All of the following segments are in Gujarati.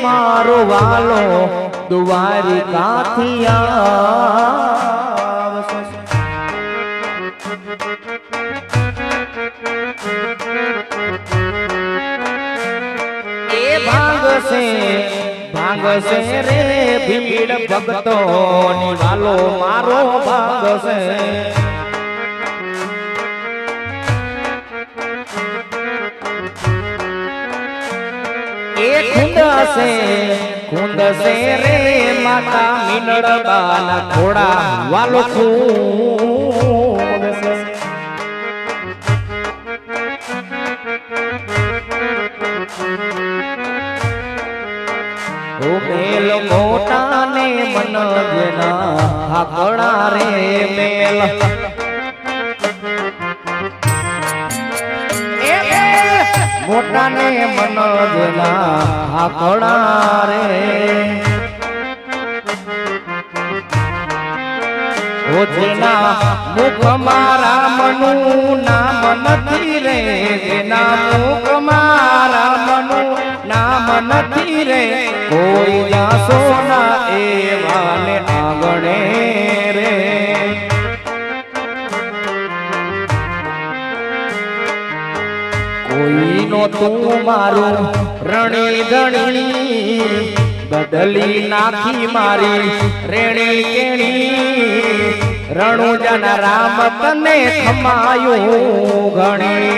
મારો વાલો દ્વારિકાથી આવશે એ ભાંગશે ભાંગશે રે ભીડ ભક્તોની વાલો મારો ભાંગશે એ કુંદસે રે માતા મીનળબાના ઘોડા વાલો કુંદસે ઓ મેલ મોટા ને મન જેના હાકડા રે મેલ મોટા ને મન જેના હાકડા રે ઓ જેના મુખ મારા મનું નામ નથી રે જેના મુખ મારા મનું નામ નથી રે કોઈ જાસો ના એવાને આંગણે રે કોઈનો તું મારું રણી ધણી બદલી નાખી મારી રેણી કેણી રણુજના રામ તને ખમાયું ઘણી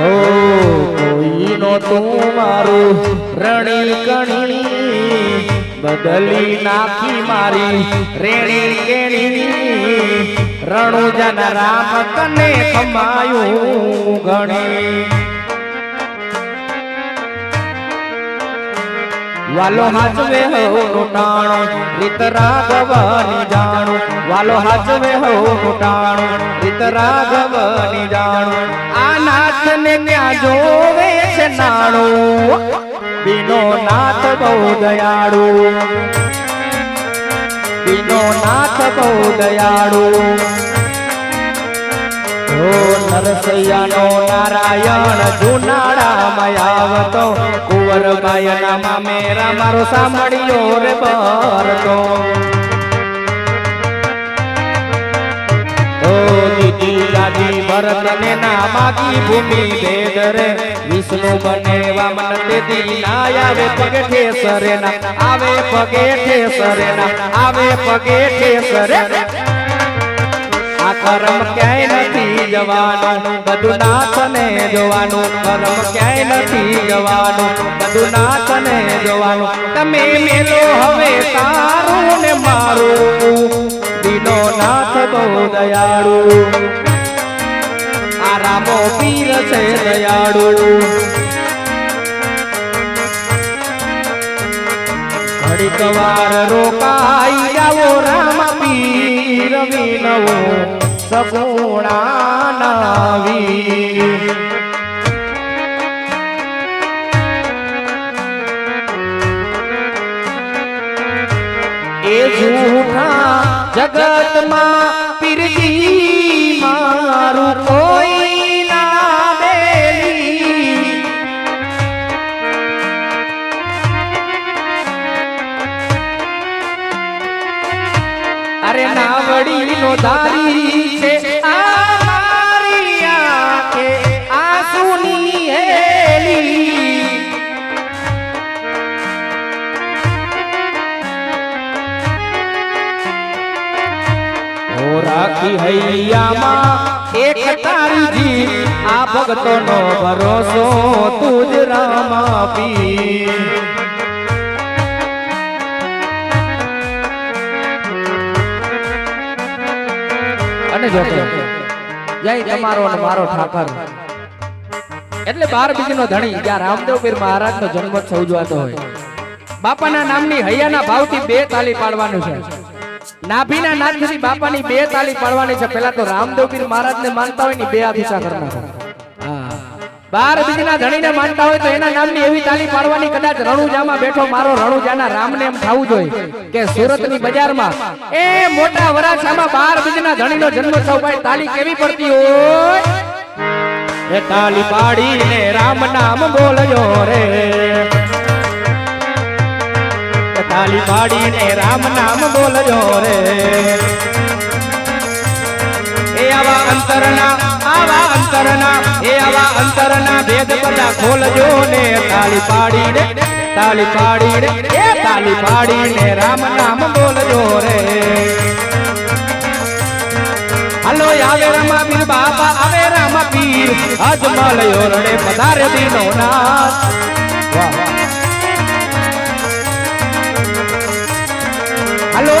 ઓ કોઈનો તું મારું રણી કણી બદલી નાખી મારી રેણી કેણી રણુજના રામ તને ખમાયું ઘણી વાલો હાચવે હો ટાણો રીત રાઘવની જાણો વાલો હાચવે હો ટાણો રીત રાઘવની જાણો આ નાથ ને ક્યાં જોવે છે નાણો બીનો નાથ બહુ દયાળુ બીનો નાથ બહુ દયાળુ ઓ નરસૈયાનો નારાયણ જુનાળામાં આવતો કુંવરબાઈ નામા મેરા મારો સાંભળ્યો રે બરતો ઓ દીદી દાદી ભરત ને ના માગી ભૂમિ ભેદ રે વિષ્ણુ બને વામન દેદી ના આવે પગે ઠેસરે ના આવે પગે ઠેસરે ના આવે પગે ઠેસરે આ કરમ ક્યાંય નથી જવાનું બધું નાથને જોવાનું કરમ ક્યાંય નથી જવાનું બધું નાથને જોવાનું તમે મેલો હવે તારું ને મારું દીનો નાથ બહુ દયાળુ આ રામો પીર છે દયાળુ ઘડીક વાર રોકાઈ જાવો રામ પીર વિનવો સગુણા નાવી એ જૂઠા જગતમાં પીરજી મારું કોઈ ના બેલી અરે નાવડી નો ધારી છે આ મારી આંખે આંસુની હેલી ઓ રાખી હૈયામાં એક તારીજી આ ભક્તોનો ભરોસો તુજ રામા પી અને જો જય તમારો અને મારો ઠાકર એટલે 12 બીજનો ધણી જ્યાં રામદેવ પીર મહારાજ નો જન્મોત્સવ ઉજવાતો હોય બાપાના નામની હૈયાના ભાવથી 2 તાલી પાડવાનું છે નાભીના નાદથી બાપાની 2 તાલી પાડવાની છે પેલા તો રામદેવ પીર મહારાજ ને માનતા હોય ને 2 અભિષેક કરનાર હા 12 બીજના ધણીને માનતા હોય તો એના નામની એવી તાલી પાડવાની કદાચ રણુજામાં બેઠો મારો રણુજાના રામને એમ થાવું જોઈએ કે સુરતની બજારમાં એ મોટા વરાછામાં 12 બીજના ધણીનો જન્મોત્સવ ભાઈ તાલી કેવી પડતી હોય એ એ તાલી પાડીને રામ નામ બોલજો રે, તાલી પાડીને રામ નામ બોલજો રે. એ આવા અંતરના એ આવા અંતરના ભેદ બધા ખોલજો ને, તાલી પાડીને એ તાલી પાડીને રામ નામ બોલજો રે. હાલો આવે રામાપીર બાપા આવે રામાપીર, અજમલ ઓરડે પધારે દીનો નાથ. હાલો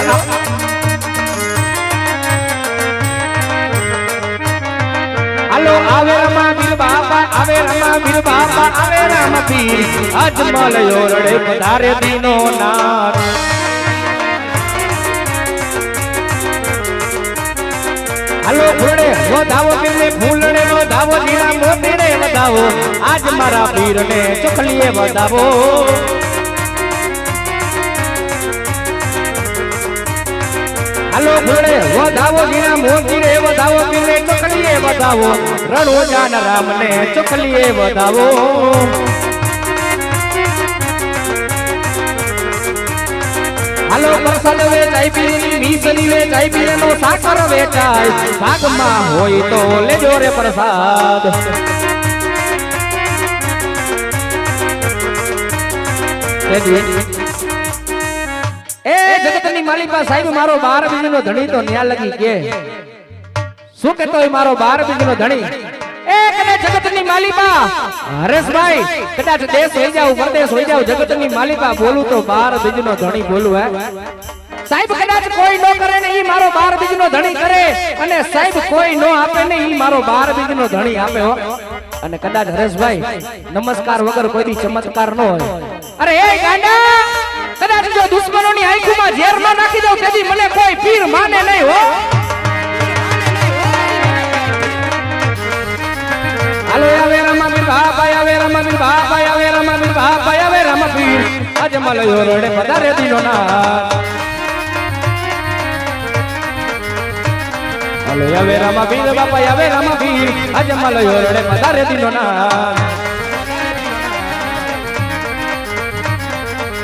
હાલો આવે રામાપીર બાપા આવે રામાપીર બાપા આવે રામાપીર, અજમલ ઓરડે પધારે દીનો નાથ. હાલો ફૂલડે વધાવો પીરને ફૂલડે વધાવો, જીણા મોતીને વધાવો, આજ મારા પીરને ચોખલીએ વધાવો. હાલો ફૂલડે વધાવો, જીણા મોતીને વધાવો, પીરને ચોખલીએ વધાવો, રણોજાના રામને ચોખલીએ વધાવો. હાલો પ્રસાદ વેચાય પીરની વીસની વેચાય પીરનો સાકર વેચાય, ભાગમાં હોય તો લેજો રે પ્રસાદ. એ જગતની માલિકા સાહેબ મારો 12 બીજનો ધણી તો ન્યા લગી કે શું કેતો હોય મારો 12 બીજનો ધણી. એ કદાચ જગતની માલિકા હરેશભાઈ કદાચ દેશ હોઈ જાવ પરદેશ હોઈ જાવ, જગતની માલિકા બોલું તો 12 બીજનો ધણી બોલું. હે સાહેબ કદાચ કોઈ નો કરે ને ઈ મારો 12 બીજનો ધણી કરે, અને સાહેબ કોઈ નો આપે ને ઈ મારો 12 બીજનો ધણી આપે હો. અને કદાચ હરેશભાઈ નમસ્કાર વગર કોઈ દી ચમત્કાર નો હોય. અરે એ ગાંડા કદાચ જો દુશ્મનોની આંખોમાં ઝેર માં નાખી દઉં તેથી મને કોઈ પીર માને નહીં હો. હાલો આવે રામાપીર બાપા આવે રામાપીર બાપા આવે રામાપીર બાપા આવે રામાપીર, અજમલ ઓરડે પધારે દીનો નાથ. હાલો આવે રામાપીર બાપા આવે રામાપીર, અજમલ ઓરડે પધારે દીનો નાથ.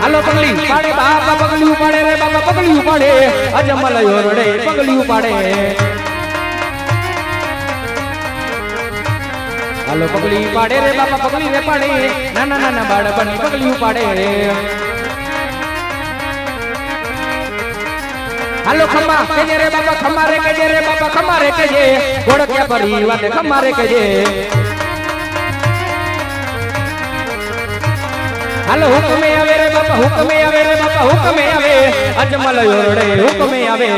હાલો પગલી પાડે બાપા પગલી ઉપાડે રે બાપા પગલી ઉપાડે, અજમલ ઓરડે પગલી ઉપાડે. હાલો પગલી પાડે રે બાપા પગલી રે પાડે, નાના નાના બાળકોની પગલી ઉપાડે રે. હાલો ખમ્મા કેજે રે બાપા ખમ્મા રે કેજે રે બાપા ખમ્મા રે કેજે, ગોળક્યા પરિવારને ખમ્મા રે કેજે. હાલો હુકમે આવે રે બાપા હુકમે આવે રે બાપા હુકમે આવે, અજમલ ઓરડે હુકમે આવે.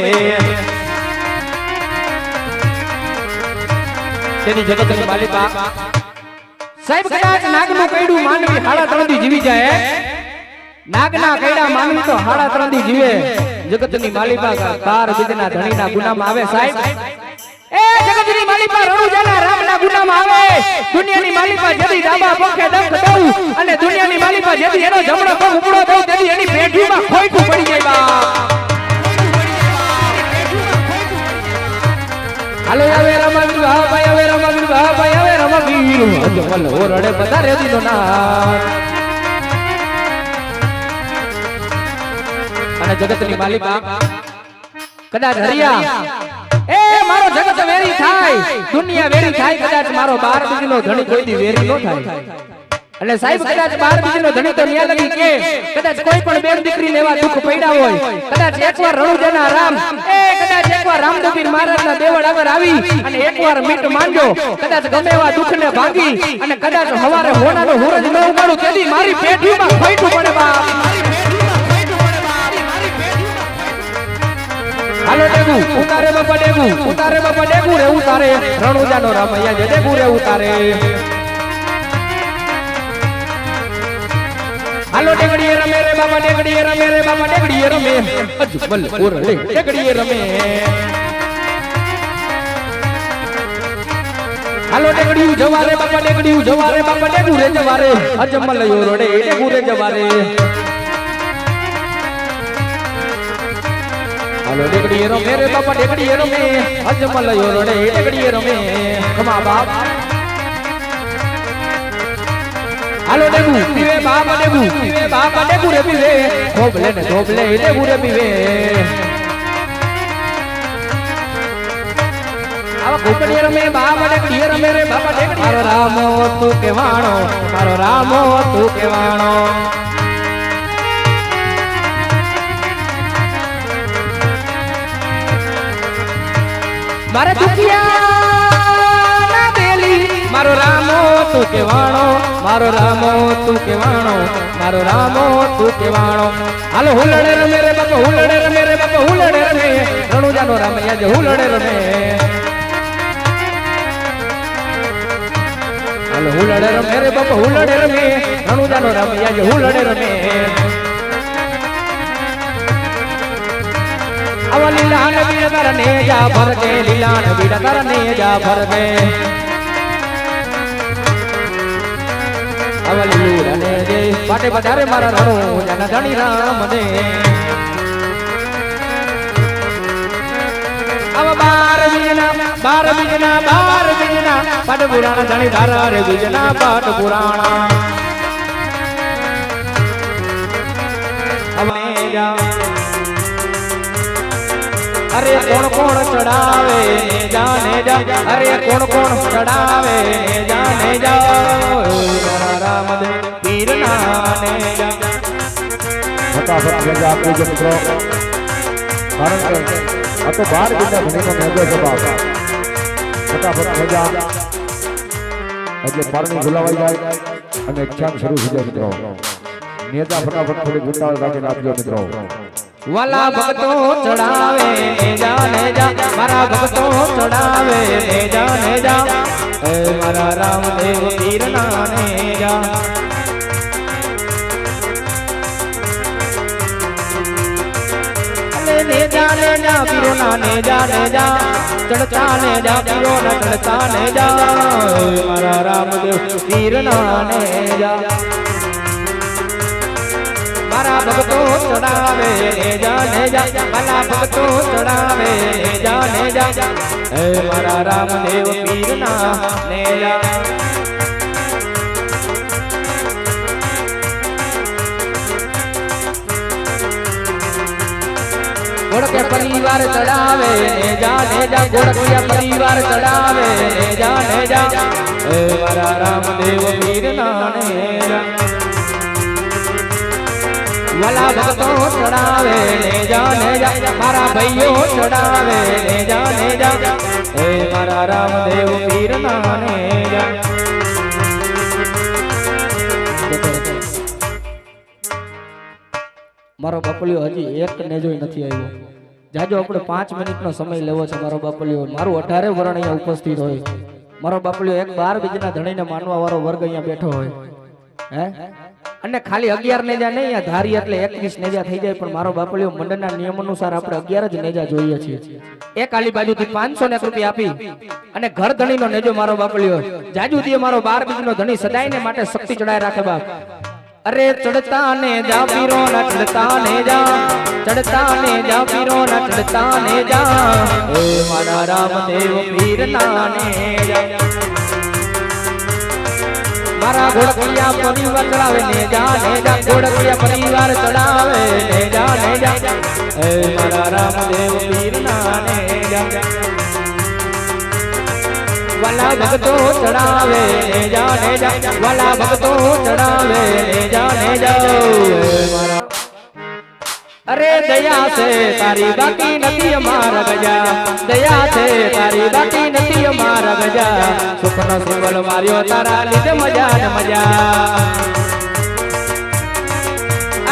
તેની જગતની માલિકા સાહેબ કદાચ નાગનું કૈડું માનવી હાડા ત્રણથી જીવી જાય, નાગના કૈડા માનવી તો હાડા ત્રણથી જીવે. જગતની માલિકા 12 બીજના ધણીના ગુનામાં આવે સાહેબ. એ જગતની માલિકા રણુજાના રામના ગુનામાં આવે. દુનિયાની માલિકા જેથી ડાબા પગે ડંખ દઉં અને દુનિયાની માલિકા જેથી એનો જમણો પગ ઉપડો દઉં તેથી એની પેઢીમાં ખોઈઠું પડી જાય બા. હાલો આવે રામાપીર બાપા આવે રામાપીર બાપા આવે રામાપીર, અજમલ ઓરડે પધારે દીનો નાથ. અને જગતની માલિકા કદાચ હરિયા એ મારો જગત વેરી થાય, દુનિયા વેરી થાય, કદાચ મારો 12 બીજનો ધણી કોઈ દી વેરી નો થાય. એટલે સાહેબ કદાચ 12 બીજનો ધણી તો ન્યા લગી કે કદાચ કોઈ પણ બેન દીકરી લેવા દુઃખ પડ્યા હોય, કદાચ એકવાર રણુજાના રામ એ કદાચ એકવાર રામદેવપીર મહારાજના દેવળ આગળ આવી અને એકવાર મીટ માંડ્યો, કદાચ ગમે એવા દુઃખને ભાગી અને કદાચ હવારે હોનાનો હુરજ ન ઉગાડું તેથી મારી પેઢીમાં ખોઈઠું પડે બાપ. હાલો ડેગુ ઉતારે બાપા ડેગુ ઉતારે બાપા ડેગુ રે ઉતારે, રણુજાનો રામૈયા જે ડેગુ રે ઉતારે. હાલો ડેગડીએ રમે રે બાપા ડેગડીએ રમે રે બાપા ડેગડીએ રમે, અજમલ ઓરડે ડેગડીએ રમે. હાલો ડેગડીયું જવારે બાપા ડેગડીયું જવારે બાપા ડેગુ રે જવારે, અજમલ ઓરડે ડેગુ રે જવારે. હાલો ડેગડીએ રમે રે બાપા ડેગડીએ રમે, અજમલ ઓરડે ડેગડીએ રમે. ખમા બાપ હાલો ડેગુ પીવે બાપા ડેગુ પીવે બાપા ડેગુ રે પીવે ધોબલે ને ધોબલે ડેગુ રે પીવે આવા ઘોકડીએ રમે બાપા ડેગડીએ રમે રે બાપા ડેગડી મારો રામો તું કેવાણો મારો રામો તું કેવાણો મારે દુખિયા ના બેલી મારો રામો તું કેવાણો મારો રામો તું કેવાણો મારો રામો તું કેવાણો હાલો હુલડે રમે રે બાપા હુલડે રમે રે બાપા હુલડે રમે રણુજાનો રામૈયા જે હુલડે રમે હાલો હુલડે રમે રે બાપા હુલડે રમે રણુજાનો રામૈયા જે હુલડે રમે અવ લીલાન બીડ તરને જા ભરકે લીલાન બીડ તરને જા ભરકે અવ લીલુરને દે પાટે બજારે મારા રણો જન ધણી રામ દે અવ બાર બીજના પાટ પુરાણા ધણી ધારા રે બીજના પાટ પુરાણા અમે જા अरे कौन कौन चढ़ावे जाने जा अरे कौन कौन चढ़ावे जाने जा राम दे पीर नाने जा फटाफट जगह आपके जो मित्रों कारण कर अब तो बाहर कितना धनी को मेजो से बाप फटाफट मजा એટલે પારણી ભૂલાવાઈ જાય અને ક્ષણ શરૂ થઈ જાય મિત્રો નેતા ફટાફટ થોડી ગુંડાળ રાખીને આપજો મિત્રો वाला भक्तो चढ़ावे जाने जा मारा भक्तो चढ़ावे जाने जा मारा रामदेव पीर नाने जा ले जा पीरो नाने जा चढ़ता ने जा पीरो ना चढ़ता ने जा मारा रामदेव पीर नाने जा मारा भक्तो चढ़ावे जाने जा मारा भक्तो चढ़ावे जाने जा मारा रामदेव पीर नाने जा गोड़किया परिवार चढ़ावे जाने जा गोड़किया परिवार चढ़ावे जाने जा मारा रामदेव पीर नाने जा वाला भक्तो चढ़ावे जाने जा मारा भैयो चढ़ावे जाने जा मारा रामदेव पीर नाने जा मारो बापलियो हजी एक नेजो नहीं आव्यो जाजो આપણે 5 મિનિટનો સમય લેવો છે મારો બાપલિયો મારું 18 વરણ અહીંયા ઉપસ્થિત હોય મારો બાપલિયો એક 12 બીજના ધણીને માનવા વાળો વર્ગ અહીંયા બેઠો હોય હે અને ખાલી 11 નેજા નહીં આ ધારી એટલે 21 નેજા થઈ જાય પણ મારો બાપલિયો મંડળના નિયમ અનુસાર આપણે 11 જ નેજા જોઈએ છીએ એક આલી બાજુથી 500 રૂપિયા આપી અને ઘર ધણીનો નેજો મારો બાપલિયો જાજુથી મારો 12 બીજનો ધણી સદાયને માટે શક્તિ ચડાય રાખે બાપ अरे चढ़ता ने जा पीरो ना चढ़ता ने जा पीरो ना चढ़ता ने जा मारा रामदेव पीर नाने जा मारा घोड़किया परिवार चढ़ावे ने जा घोड़किया परिवार चढ़ावे ने जा मारा रामदेव पीर नाने जा वाला भक्तो चढ़ावे जाने जा वाला भक्तो चढ़ावे जाने जाओ अरे दया से तारी बाकी नदी हमारा गजा दया से तारी बाकी नदी हमारा गजा सुखनो सिंगल मारियो तारा लीधे मजा न मजा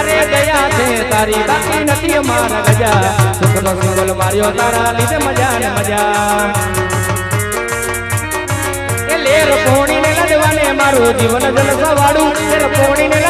अरे दया से तारी बाकी नदी हमारा गजा सुखनो सिंगल मारियो तारा लीधे मजा न मजा लेर पोणी ने लडवाने मारो जीवन जल सवाड़ू लेर पोणी ने